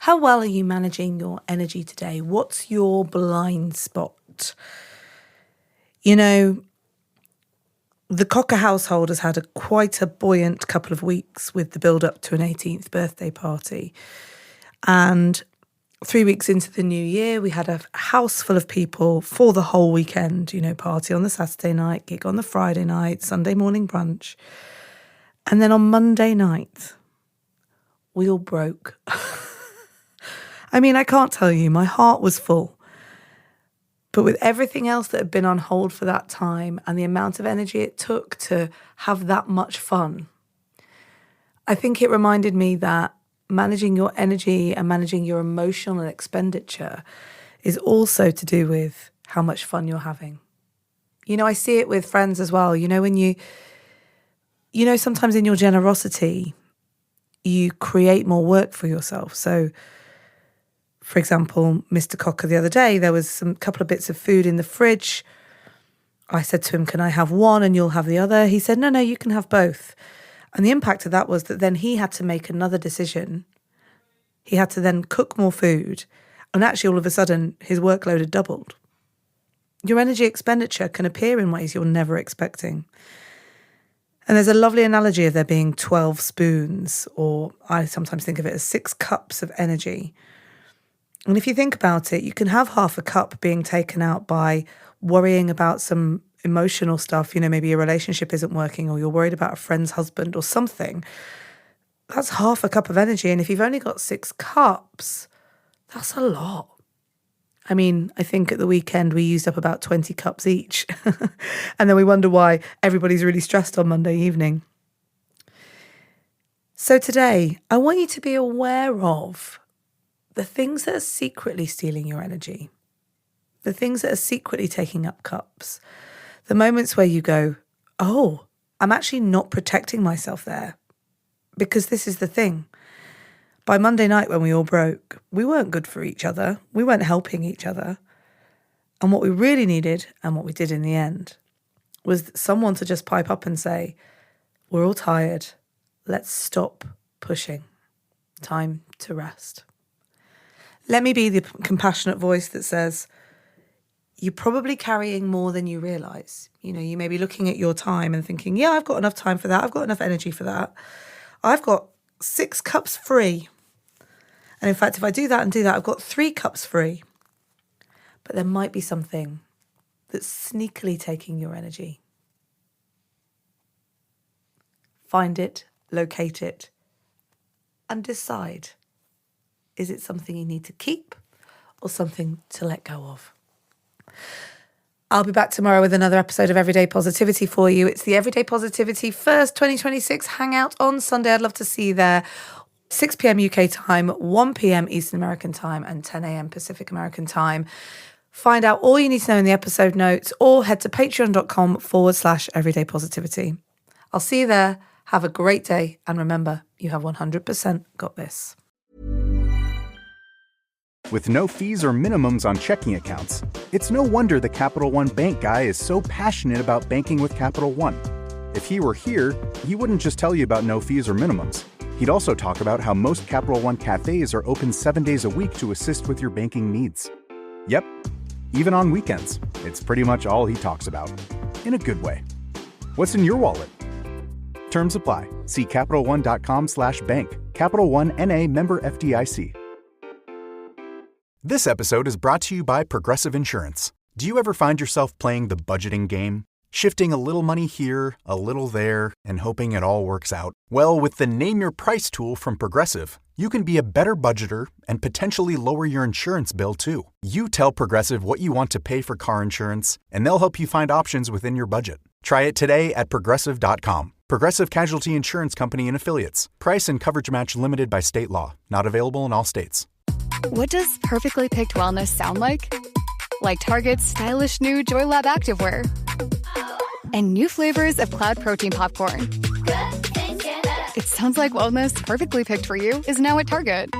How well are you managing your energy today? What's your blind spot? You know, the Cocker household has had quite a buoyant couple of weeks with the build-up to an 18th birthday party. And 3 weeks into the new year, we had a house full of people for the whole weekend, party on the Saturday night, gig on the Friday night, Sunday morning brunch. And then on Monday night, we all broke. I mean, I can't tell you, my heart was full. But with everything else that had been on hold for that time and the amount of energy it took to have that much fun, I think it reminded me that managing your energy and managing your emotional expenditure is also to do with how much fun you're having. I see it with friends as well. When sometimes in your generosity, you create more work for yourself. So, for example, Mr. Cocker the other day, there was some couple of bits of food in the fridge. I said to him, can I have one and you'll have the other? He said, no, you can have both. And the impact of that was that then he had to make another decision. He had to then cook more food. And actually, all of a sudden, his workload had doubled. Your energy expenditure can appear in ways you're never expecting. And there's a lovely analogy of there being 12 spoons, or I sometimes think of it as 6 cups of energy. And if you think about it, you can have half a cup being taken out by worrying about some emotional stuff, maybe your relationship isn't working or you're worried about a friend's husband or something. That's half a cup of energy. And if you've only got 6 cups, that's a lot. I mean, I think at the weekend we used up about 20 cups each. And then we wonder why everybody's really stressed on Monday evening. So today, I want you to be aware of the things that are secretly stealing your energy, the things that are secretly taking up cups, the moments where you go, oh, I'm actually not protecting myself there. Because this is the thing. By Monday night when we all broke, we weren't good for each other. We weren't helping each other. And what we really needed, and what we did in the end, was someone to just pipe up and say, we're all tired. Let's stop pushing. Time to rest. Let me be the compassionate voice that says, you're probably carrying more than you realise. You may be looking at your time and thinking, yeah, I've got enough time for that. I've got enough energy for that. I've got 6 cups free. And in fact, if I do that and do that, I've got 3 cups free. But there might be something that's sneakily taking your energy. Find it, locate it, and decide. Is it something you need to keep or something to let go of? I'll be back tomorrow with another episode of Everyday Positivity for you. It's the Everyday Positivity First 2026 Hangout on Sunday. I'd love to see you there. 6 p.m. UK time, 1 p.m. Eastern American time, and 10 a.m. Pacific American time. Find out all you need to know in the episode notes or head to patreon.com/everyday positivity. I'll see you there. Have a great day. And remember, you have 100% got this. With no fees or minimums on checking accounts, it's no wonder the Capital One Bank guy is so passionate about banking with Capital One. If he were here, he wouldn't just tell you about no fees or minimums. He'd also talk about how most Capital One cafes are open 7 days a week to assist with your banking needs. Yep, even on weekends. It's pretty much all he talks about. In a good way. What's in your wallet? Terms apply. See CapitalOne.com/bank. Capital One N.A. member FDIC. This episode is brought to you by Progressive Insurance. Do you ever find yourself playing the budgeting game? Shifting a little money here, a little there, and hoping it all works out? Well, with the Name Your Price tool from Progressive, you can be a better budgeter and potentially lower your insurance bill, too. You tell Progressive what you want to pay for car insurance, and they'll help you find options within your budget. Try it today at Progressive.com. Progressive Casualty Insurance Company and Affiliates. Price and coverage match limited by state law. Not available in all states. What does perfectly picked wellness sound like? Like Target's stylish new JoyLab activewear and new flavors of Cloud Protein Popcorn. It sounds like wellness perfectly picked for you is now at Target.